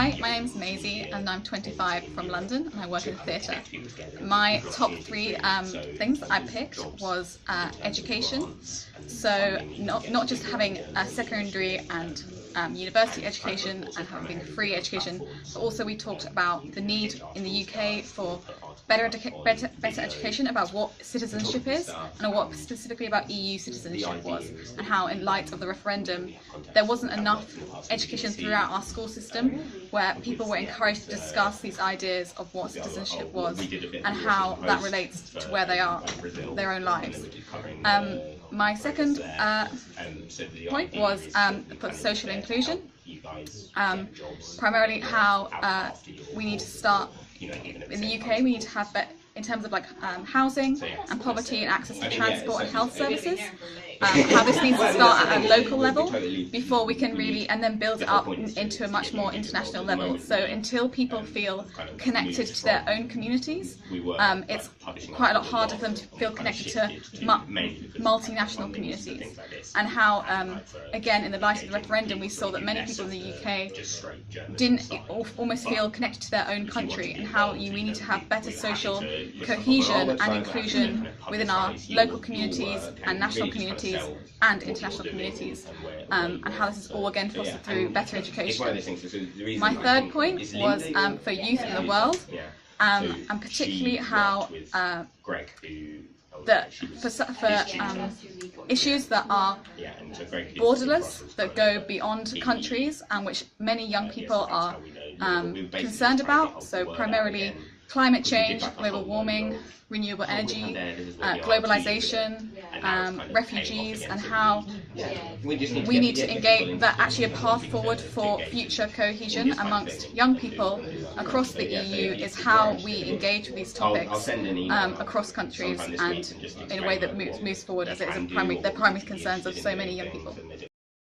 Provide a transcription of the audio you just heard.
Hi, my name's Maisie and I'm 25 from London and I work in theatre. My top three things that I picked was education. So not just having a secondary and university education and having free education, but also we talked about the need in the UK for better education about what citizenship is and what specifically about EU citizenship was, and how in light of the referendum there wasn't enough education throughout our school system where people were encouraged to discuss these ideas of what citizenship was and how that relates to where they are, their own lives. My second point was for social inclusion, primarily how we need to start in the UK. We need to have in terms of housing and poverty and access to transport and health services, how this needs to start at a local level before we can really, and then build it up into a much more international level. So until people feel connected to their own communities, it's quite a lot harder for them to feel connected to multinational communities. And how, again, in the light of the referendum, we saw that many people in the UK didn't almost feel connected to their own country, and how we need to have better social cohesion and inclusion within our local communities and national communities and international communities, and how this is all again fostered through better education. My third point was for youth in the world, and particularly how for issues that are borderless, that go beyond countries, and which many young people are concerned about. So primarily climate change, global warming, renewable energy, globalization, refugees, and how we need to engage that actually a path forward for future cohesion amongst young people across the EU is how we engage with these topics across countries and in a way that moves forward, as it is the primary concerns of so many young people.